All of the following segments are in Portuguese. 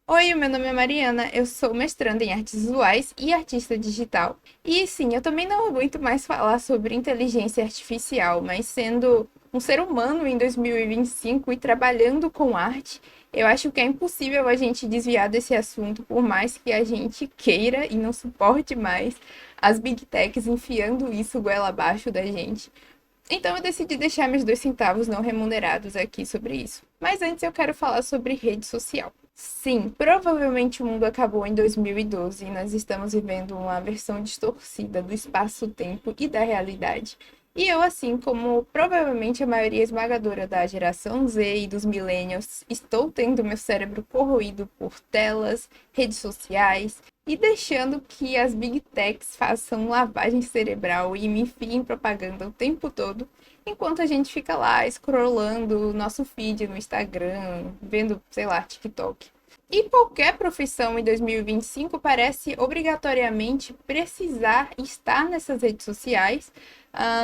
Oi, o meu nome é Mariana, eu sou mestranda em artes visuais e artista digital. E sim, eu também não aguento mais falar sobre inteligência artificial, mas sendo um ser humano em 2025 e trabalhando com arte, eu acho que é impossível a gente desviar desse assunto, por mais que a gente queira e não suporte mais as big techs enfiando isso goela abaixo da gente. Então eu decidi deixar meus 2 centavos não remunerados aqui sobre isso. Mas antes eu quero falar sobre rede social. Sim, provavelmente o mundo acabou em 2012 e nós estamos vivendo uma versão distorcida do espaço-tempo e da realidade. E eu, assim como provavelmente a maioria esmagadora da geração Z e dos millennials, estou tendo meu cérebro corroído por telas, redes sociais e deixando que as big techs façam lavagem cerebral e me enfiem propaganda o tempo todo, enquanto a gente fica lá scrollando o nosso feed no Instagram, vendo, sei lá, TikTok. E qualquer profissão em 2025 parece obrigatoriamente precisar estar nessas redes sociais,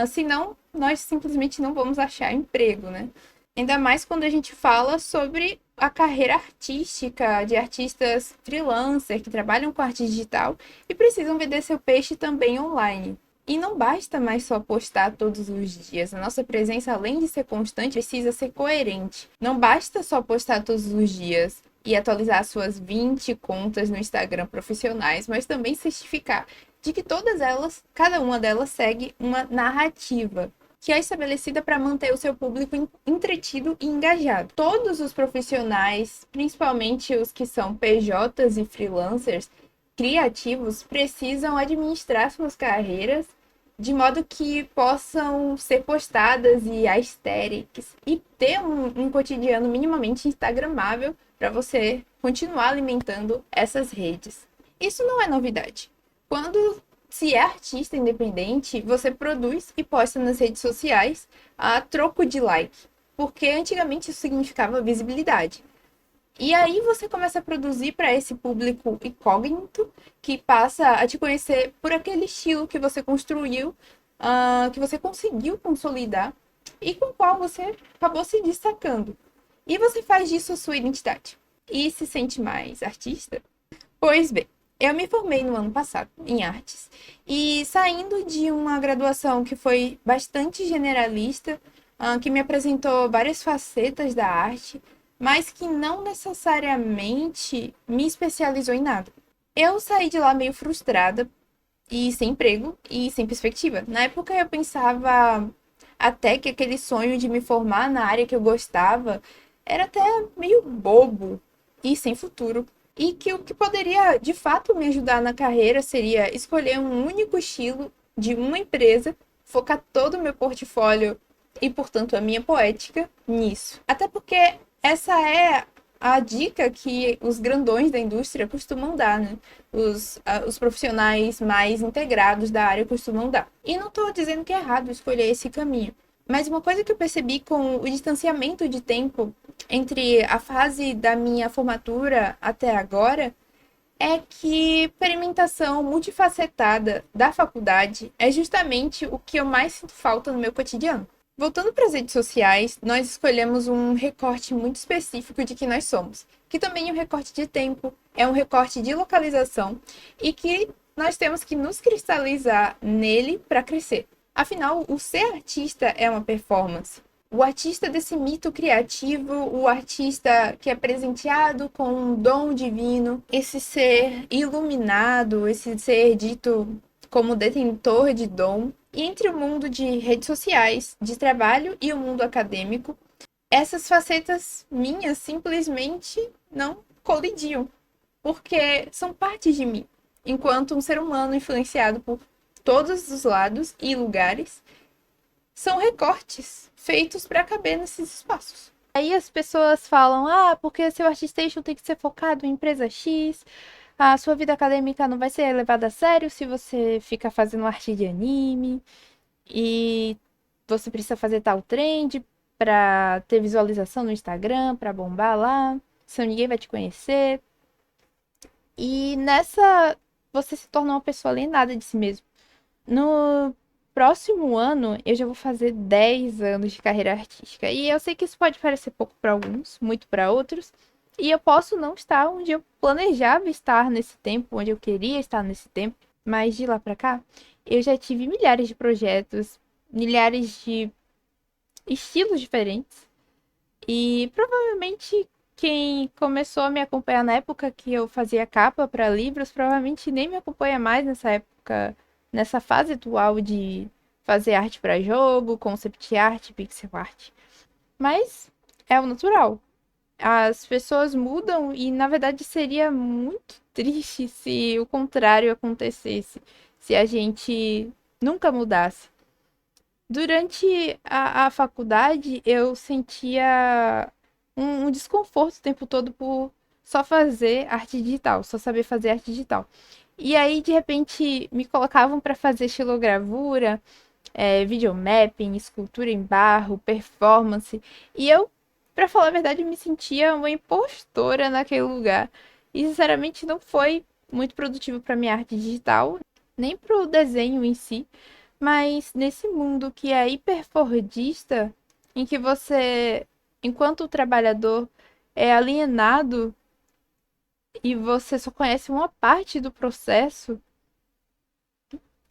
senão nós simplesmente não vamos achar emprego, né? Ainda mais quando a gente fala sobre a carreira artística de artistas freelancer que trabalham com arte digital e precisam vender seu peixe também online. E não basta mais só postar todos os dias. A nossa presença, além de ser constante, precisa ser coerente. Não basta só postar todos os dias e atualizar suas 20 contas no Instagram profissionais, mas também certificar de que todas elas, cada uma delas segue uma narrativa que é estabelecida para manter o seu público entretido e engajado. Todos os profissionais, principalmente os que são PJs e freelancers, criativos, precisam administrar suas carreiras de modo que possam ser postadas e aesthetics e ter um cotidiano minimamente instagramável para você continuar alimentando essas redes. Isso não é novidade. Quando se é artista independente, você produz e posta nas redes sociais a troco de like, porque antigamente isso significava visibilidade. E aí você começa a produzir para esse público incógnito que passa a te conhecer por aquele estilo que você construiu, que você conseguiu consolidar e com o qual você acabou se destacando. E você faz disso a sua identidade. E se sente mais artista? Pois bem, eu me formei no ano passado em artes e saindo de uma graduação que foi bastante generalista, que me apresentou várias facetas da arte, mas que não necessariamente me especializou em nada. Eu saí de lá meio frustrada e sem emprego e sem perspectiva. Na época eu pensava até que aquele sonho de me formar na área que eu gostava era até meio bobo e sem futuro. E que o que poderia de fato me ajudar na carreira seria escolher um único estilo de uma empresa, focar todo o meu portfólio e, portanto, a minha poética nisso. Até porque essa é a dica que os grandões da indústria costumam dar, né? Os profissionais mais integrados da área costumam dar. E não estou dizendo que é errado escolher esse caminho. Mas uma coisa que eu percebi com o distanciamento de tempo entre a fase da minha formatura até agora é que experimentação multifacetada da faculdade é justamente o que eu mais sinto falta no meu cotidiano. Voltando para as redes sociais, nós escolhemos um recorte muito específico de quem nós somos, que também é um recorte de tempo, é um recorte de localização e que nós temos que nos cristalizar nele para crescer. Afinal, o ser artista é uma performance. O artista desse mito criativo, o artista que é presenteado com um dom divino, esse ser iluminado, esse ser dito como detentor de dom. E entre o mundo de redes sociais, de trabalho e o mundo acadêmico, essas facetas minhas simplesmente não colidiam, porque são partes de mim, enquanto um ser humano influenciado por todos os lados e lugares são recortes feitos para caber nesses espaços. Aí as pessoas falam: ah, porque seu artistation tem que ser focado em empresa X, a sua vida acadêmica não vai ser levada a sério se você ficar fazendo arte de anime, e você precisa fazer tal trend para ter visualização no Instagram, para bombar lá, senão ninguém vai te conhecer. E nessa você se torna uma pessoa alienada de si mesmo. No próximo ano, eu já vou fazer 10 anos de carreira artística. E eu sei que isso pode parecer pouco para alguns, muito para outros. E eu posso não estar onde eu planejava estar nesse tempo, onde eu queria estar nesse tempo, mas de lá pra cá, eu já tive milhares de projetos, milhares de estilos diferentes. E provavelmente quem começou a me acompanhar na época que eu fazia capa para livros, provavelmente nem me acompanha mais nessa época, nessa fase atual de fazer arte para jogo, concept art, pixel art. Mas é o natural. As pessoas mudam e, na verdade, seria muito triste se o contrário acontecesse, se a gente nunca mudasse. Durante a faculdade, eu sentia um desconforto o tempo todo por só fazer arte digital, só saber fazer arte digital. E aí, de repente, me colocavam para fazer estilogravura, videomapping, escultura em barro, performance. E eu, para falar a verdade, me sentia uma impostora naquele lugar. E, sinceramente, não foi muito produtivo para minha arte digital, nem para o desenho em si. Mas nesse mundo que é hiperfordista, em que você, enquanto trabalhador, é alienado e você só conhece uma parte do processo,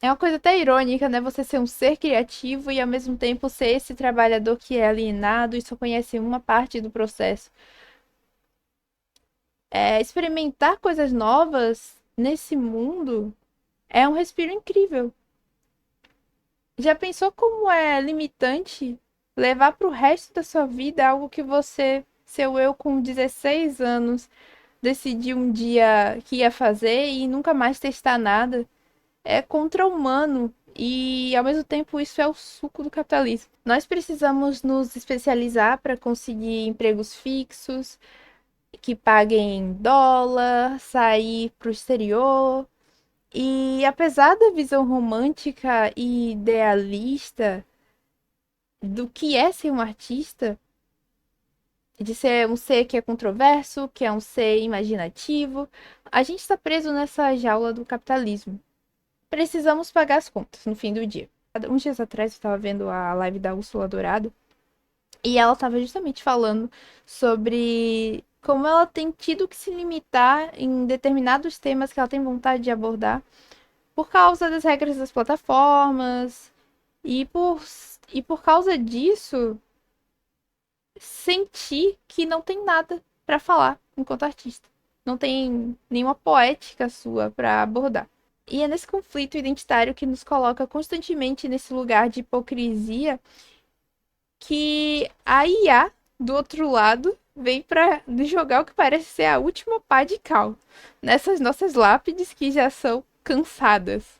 é uma coisa até irônica, né? Você ser um ser criativo e ao mesmo tempo ser esse trabalhador que é alienado e só conhece uma parte do processo. Experimentar coisas novas nesse mundo é um respiro incrível. Já pensou como é limitante levar para o resto da sua vida algo que você, seu eu com 16 anos, decidiu um dia que ia fazer e nunca mais testar nada? É contra-humano e, ao mesmo tempo, isso é o suco do capitalismo. Nós precisamos nos especializar para conseguir empregos fixos, que paguem em dólar, sair para o exterior. E apesar da visão romântica e idealista do que é ser um artista, de ser um ser que é controverso, que é um ser imaginativo, a gente está preso nessa jaula do capitalismo. Precisamos pagar as contas no fim do dia. Uns dias atrás eu estava vendo a live da Úrsula Dourado e ela estava justamente falando sobre como ela tem tido que se limitar em determinados temas que ela tem vontade de abordar por causa das regras das plataformas e por causa disso sentir que não tem nada para falar enquanto artista. Não tem nenhuma poética sua para abordar. E é nesse conflito identitário que nos coloca constantemente nesse lugar de hipocrisia que a IA do outro lado vem para nos jogar o que parece ser a última pá de cal nessas nossas lápides que já são cansadas.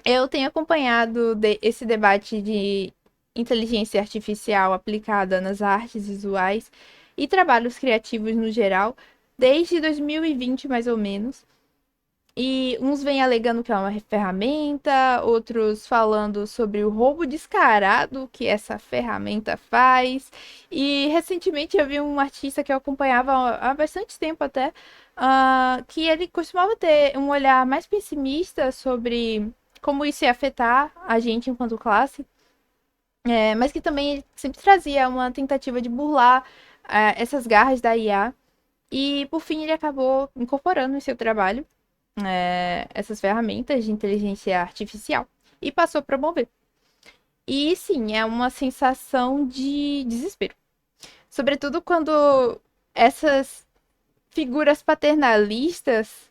Eu tenho acompanhado esse debate de inteligência artificial aplicada nas artes visuais e trabalhos criativos no geral, desde 2020 mais ou menos. E uns vêm alegando que é uma ferramenta, outros falando sobre o roubo descarado que essa ferramenta faz. E recentemente eu vi um artista que eu acompanhava há bastante tempo até, que ele costumava ter um olhar mais pessimista sobre como isso ia afetar a gente enquanto classe, mas que também sempre trazia uma tentativa de burlar essas garras da IA. E por fim ele acabou incorporando em seu trabalho essas ferramentas de inteligência artificial e passou a promover. E sim, é uma sensação de desespero. Sobretudo quando essas figuras paternalistas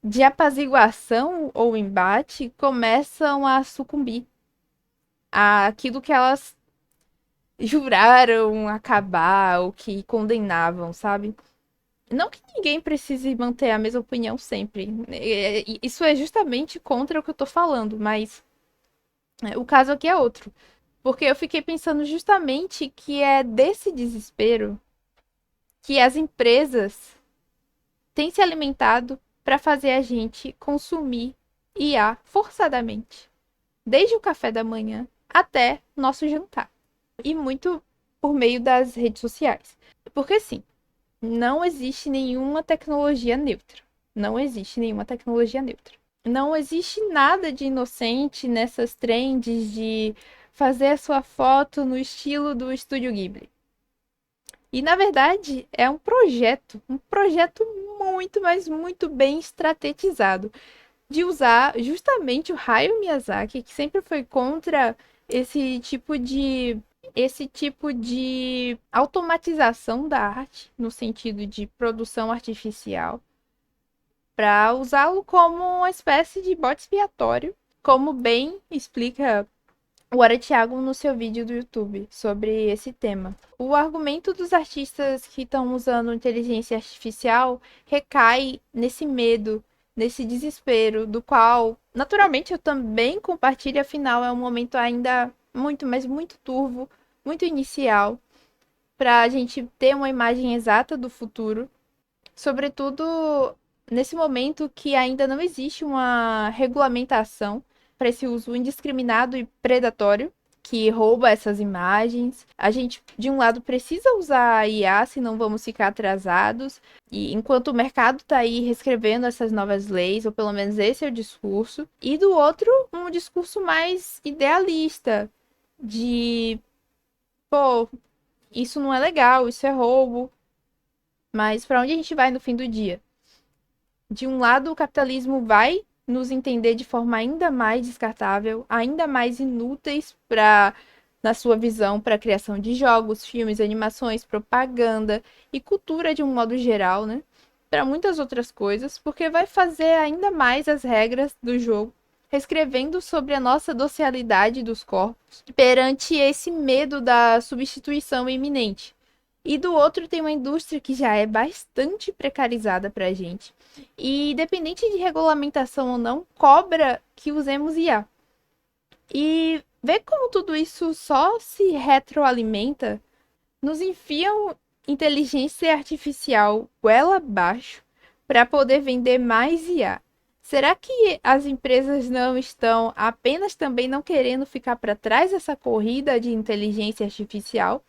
de apaziguação ou embate começam a sucumbir àquilo que elas juraram acabar ou que condenavam, sabe? Não que ninguém precise manter a mesma opinião sempre. Isso é justamente contra o que eu tô falando, mas o caso aqui é outro. Porque eu fiquei pensando justamente que é desse desespero que as empresas têm se alimentado para fazer a gente consumir IA forçadamente. Desde o café da manhã até nosso jantar. E muito por meio das redes sociais. Porque sim, não existe nenhuma tecnologia neutra. Não existe nenhuma tecnologia neutra. Não existe nada de inocente nessas trends de fazer a sua foto no estilo do Estúdio Ghibli. E na verdade é um projeto muito, mas muito bem estrategizado de usar justamente o Hayao Miyazaki, que sempre foi contra esse tipo de esse tipo de automatização da arte, no sentido de produção artificial, para usá-lo como uma espécie de bode expiatório, como bem explica o Ara Thiago no seu vídeo do YouTube sobre esse tema. O argumento dos artistas que estão usando inteligência artificial recai nesse medo, nesse desespero, do qual, naturalmente, eu também compartilho, afinal, é um momento ainda muito, mas muito turvo, muito inicial, para a gente ter uma imagem exata do futuro, sobretudo nesse momento que ainda não existe uma regulamentação para esse uso indiscriminado e predatório que rouba essas imagens. A gente, de um lado, precisa usar a IA, senão vamos ficar atrasados. E enquanto o mercado está aí reescrevendo essas novas leis, ou pelo menos esse é o discurso. E do outro, um discurso mais idealista, de, pô, isso não é legal, isso é roubo. Mas para onde a gente vai no fim do dia? De um lado, o capitalismo vai nos entender de forma ainda mais descartável, ainda mais inúteis para na sua visão para a criação de jogos, filmes, animações, propaganda e cultura de um modo geral, né? Para muitas outras coisas, porque vai fazer ainda mais as regras do jogo, reescrevendo sobre a nossa docilidade dos corpos perante esse medo da substituição iminente. E do outro tem uma indústria que já é bastante precarizada para a gente. E independente de regulamentação ou não, cobra que usemos IA. E ver como tudo isso só se retroalimenta, nos enfiam inteligência artificial goela abaixo para poder vender mais IA. Será que as empresas não estão apenas também não querendo ficar para trás dessa corrida de inteligência artificial?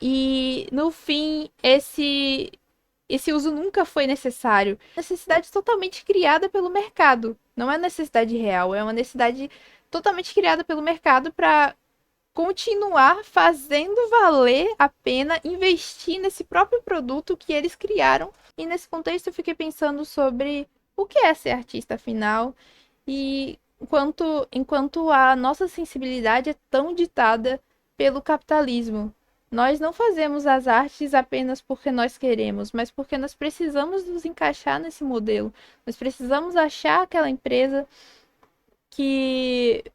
E no fim, esse uso nunca foi necessário. Necessidade totalmente criada pelo mercado. Não é necessidade real, é uma necessidade totalmente criada pelo mercado para continuar fazendo valer a pena investir nesse próprio produto que eles criaram. E nesse contexto eu fiquei pensando sobre o que é ser artista afinal e enquanto a nossa sensibilidade é tão ditada pelo capitalismo. Nós não fazemos as artes apenas porque nós queremos, mas porque nós precisamos nos encaixar nesse modelo. Nós precisamos achar aquela empresa que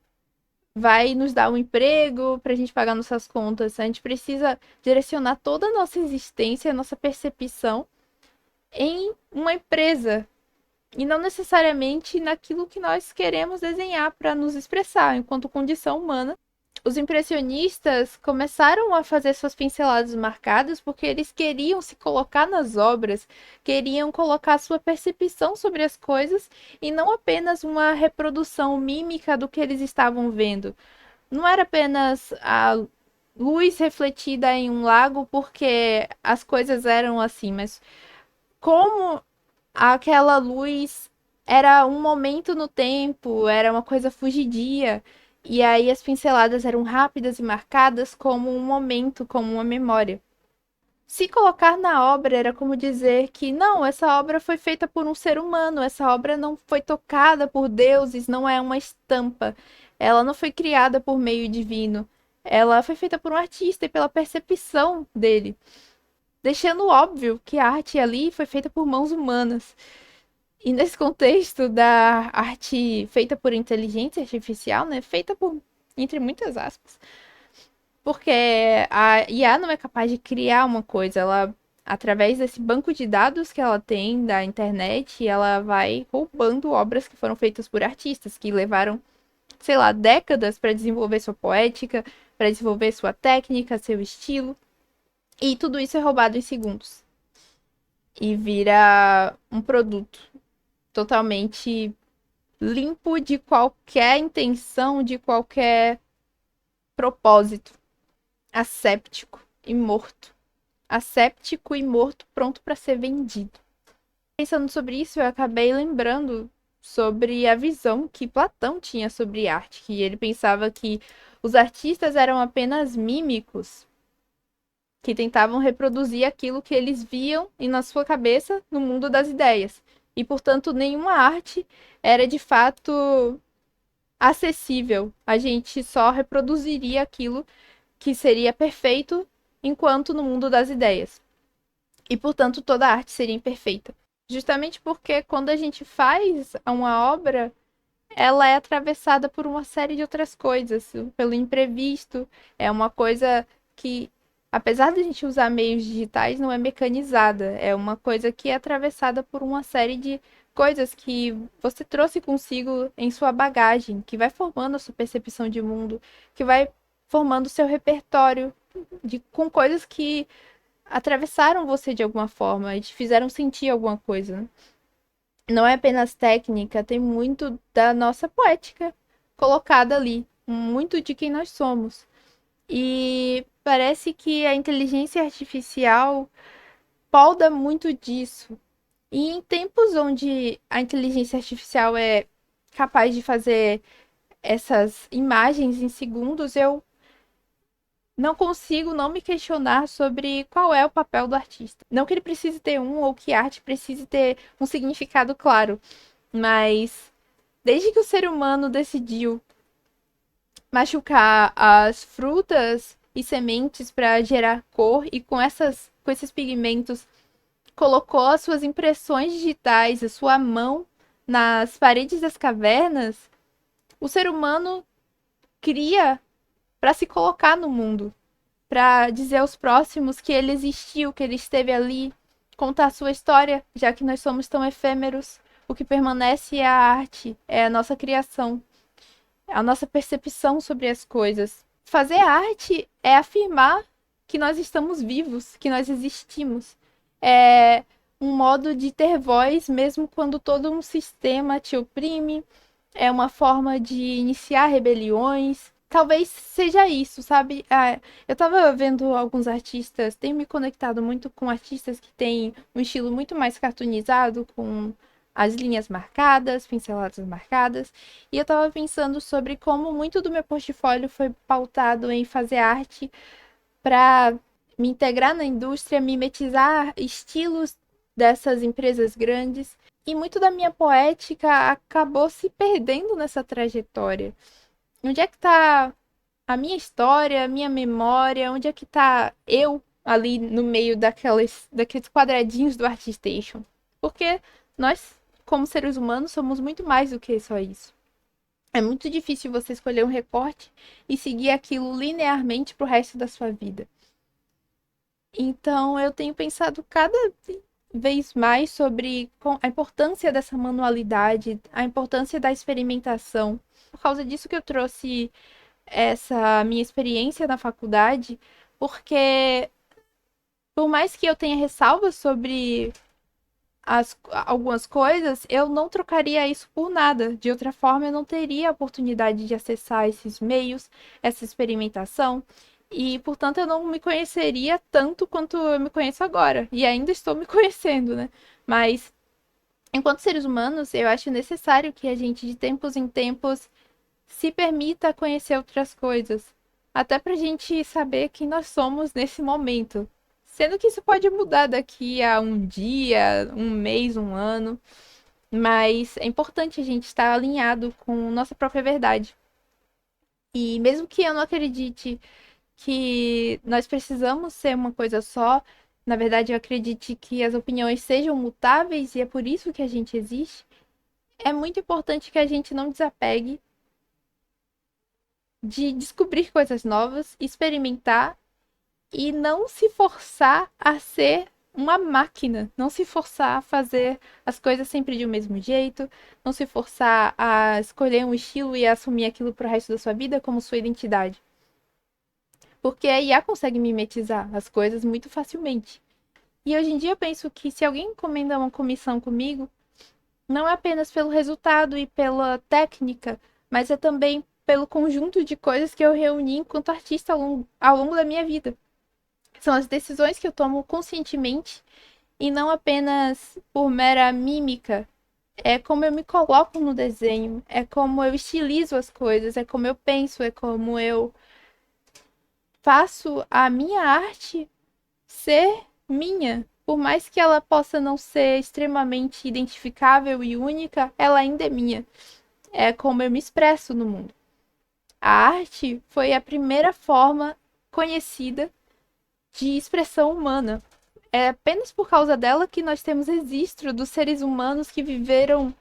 vai nos dar um emprego para a gente pagar nossas contas. A gente precisa direcionar toda a nossa existência, a nossa percepção em uma empresa e não necessariamente naquilo que nós queremos desenhar para nos expressar enquanto condição humana. Os impressionistas começaram a fazer suas pinceladas marcadas porque eles queriam se colocar nas obras, queriam colocar sua percepção sobre as coisas e não apenas uma reprodução mímica do que eles estavam vendo. Não era apenas a luz refletida em um lago porque as coisas eram assim, mas como aquela luz era um momento no tempo, era uma coisa fugidia. E aí as pinceladas eram rápidas e marcadas como um momento, como uma memória. Se colocar na obra era como dizer que não, essa obra foi feita por um ser humano, essa obra não foi tocada por deuses, não é uma estampa. Ela não foi criada por meio divino. Ela foi feita por um artista e pela percepção dele, deixando óbvio que a arte ali foi feita por mãos humanas. E nesse contexto da arte feita por inteligência artificial, né, feita por, entre muitas aspas, porque a IA não é capaz de criar uma coisa, ela, através desse banco de dados que ela tem da internet, ela vai roubando obras que foram feitas por artistas, que levaram, sei lá, décadas para desenvolver sua poética, para desenvolver sua técnica, seu estilo, e tudo isso é roubado em segundos. E vira um produto totalmente limpo de qualquer intenção, de qualquer propósito. Asséptico e morto. Asséptico e morto, pronto para ser vendido. Pensando sobre isso, eu acabei lembrando sobre a visão que Platão tinha sobre arte, que ele pensava que os artistas eram apenas mímicos que tentavam reproduzir aquilo que eles viam e na sua cabeça no mundo das ideias. E, portanto, nenhuma arte era de fato acessível. A gente só reproduziria aquilo que seria perfeito enquanto no mundo das ideias. E, portanto, toda arte seria imperfeita. Justamente porque quando a gente faz uma obra, ela é atravessada por uma série de outras coisas, pelo imprevisto. É uma coisa que, apesar de a gente usar meios digitais, não é mecanizada. É uma coisa que é atravessada por uma série de coisas que você trouxe consigo em sua bagagem, que vai formando a sua percepção de mundo, que vai formando o seu repertório com coisas que atravessaram você de alguma forma e te fizeram sentir alguma coisa. Não é apenas técnica, tem muito da nossa poética colocada ali, muito de quem nós somos. E parece que a inteligência artificial polda muito disso. E em tempos onde a inteligência artificial é capaz de fazer essas imagens em segundos, eu não consigo não me questionar sobre qual é o papel do artista. Não que ele precise ter um ou que a arte precise ter um significado claro, mas desde que o ser humano decidiu machucar as frutas e sementes para gerar cor e com esses pigmentos colocou as suas impressões digitais, a sua mão nas paredes das cavernas, o ser humano cria para se colocar no mundo, para dizer aos próximos que ele existiu, que ele esteve ali, contar a sua história, já que nós somos tão efêmeros. O que permanece é a arte, é a nossa criação, é a nossa percepção sobre as coisas. Fazer arte é afirmar que nós estamos vivos, que nós existimos. É um modo de ter voz, mesmo quando todo um sistema te oprime. É uma forma de iniciar rebeliões. Talvez seja isso, sabe? Eu tava vendo alguns artistas, tenho me conectado muito com artistas que têm um estilo muito mais cartoonizado, com as linhas marcadas, pinceladas marcadas, e eu tava pensando sobre como muito do meu portfólio foi pautado em fazer arte para me integrar na indústria, mimetizar estilos dessas empresas grandes, e muito da minha poética acabou se perdendo nessa trajetória. Onde é que tá a minha história, a minha memória? Onde é que tá eu ali no meio daqueles quadradinhos do ArtStation? Porque nós, como seres humanos, somos muito mais do que só isso. É muito difícil você escolher um recorte e seguir aquilo linearmente pro resto da sua vida. Então, eu tenho pensado cada vez mais sobre a importância dessa manualidade, a importância da experimentação. Por causa disso que eu trouxe essa minha experiência na faculdade, porque por mais que eu tenha ressalvas sobre algumas coisas, eu não trocaria isso por nada. De outra forma, eu não teria a oportunidade de acessar esses meios, essa experimentação. E, portanto, eu não me conheceria tanto quanto eu me conheço agora. E ainda estou me conhecendo, né? Mas, enquanto seres humanos, eu acho necessário que a gente, de tempos em tempos, se permita conhecer outras coisas. Até pra gente saber quem nós somos nesse momento. Sendo que isso pode mudar daqui a um dia, um mês, um ano. Mas é importante a gente estar alinhado com nossa própria verdade. E mesmo que eu não acredite que nós precisamos ser uma coisa só, na verdade eu acredite que as opiniões sejam mutáveis e é por isso que a gente existe, é muito importante que a gente não desapegue de descobrir coisas novas, experimentar e não se forçar a ser uma máquina, não se forçar a fazer as coisas sempre de um mesmo jeito, não se forçar a escolher um estilo e assumir aquilo pro resto da sua vida como sua identidade. Porque a IA consegue mimetizar as coisas muito facilmente. E hoje em dia eu penso que se alguém encomenda uma comissão comigo, não é apenas pelo resultado e pela técnica, mas é também pelo conjunto de coisas que eu reuni enquanto artista ao longo da minha vida. São as decisões que eu tomo conscientemente e não apenas por mera mímica. É como eu me coloco no desenho, é como eu estilizo as coisas, é como eu penso, é como eu faço a minha arte ser minha. Por mais que ela possa não ser extremamente identificável e única, ela ainda é minha. É como eu me expresso no mundo. A arte foi a primeira forma conhecida de expressão humana. É apenas por causa dela que nós temos registro dos seres humanos que viveram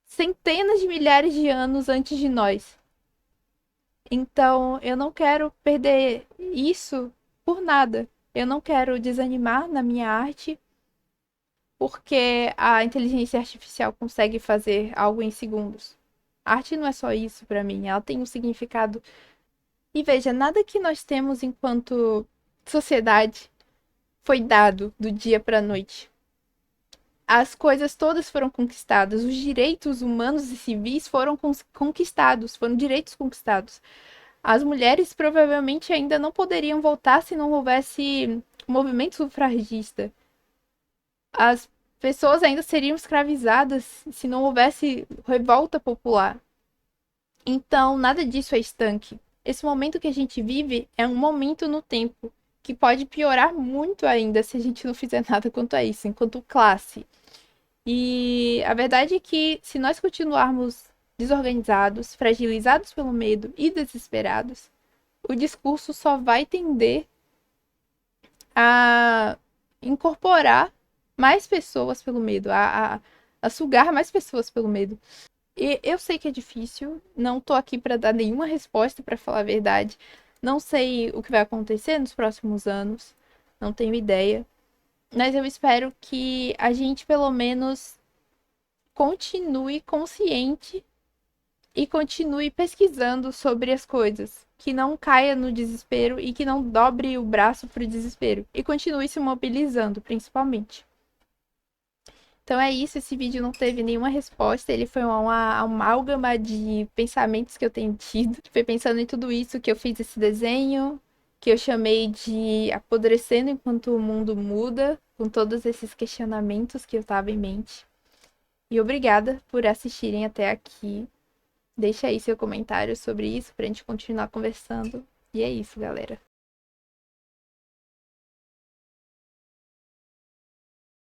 centenas de milhares de anos antes de nós. Então, eu não quero perder isso por nada. Eu não quero desanimar na minha arte, porque a inteligência artificial consegue fazer algo em segundos. A arte não é só isso para mim, ela tem um significado. E veja, nada que nós temos enquanto sociedade foi dado do dia para a noite. As coisas todas foram conquistadas, os direitos humanos e civis foram conquistados, foram direitos conquistados. As mulheres provavelmente ainda não poderiam votar se não houvesse movimento sufragista. As pessoas ainda seriam escravizadas se não houvesse revolta popular. Então, nada disso é estanque. Esse momento que a gente vive é um momento no tempo que pode piorar muito ainda se a gente não fizer nada quanto a isso, enquanto classe. E a verdade é que se nós continuarmos desorganizados, fragilizados pelo medo e desesperados, o discurso só vai tender a incorporar mais pessoas pelo medo, a sugar mais pessoas pelo medo. E eu sei que é difícil, não tô aqui para dar nenhuma resposta, para falar a verdade. Não sei o que vai acontecer nos próximos anos, não tenho ideia. Mas eu espero que a gente, pelo menos, continue consciente e continue pesquisando sobre as coisas. Que não caia no desespero e que não dobre o braço pro desespero. E continue se mobilizando, principalmente. Então é isso, esse vídeo não teve nenhuma resposta, ele foi uma amálgama de pensamentos que eu tenho tido. Foi pensando em tudo isso que eu fiz esse desenho, que eu chamei de Apodrecendo Enquanto o Mundo Muda, com todos esses questionamentos que eu tava em mente. E obrigada por assistirem até aqui. Deixa aí seu comentário sobre isso pra gente continuar conversando. E é isso, galera.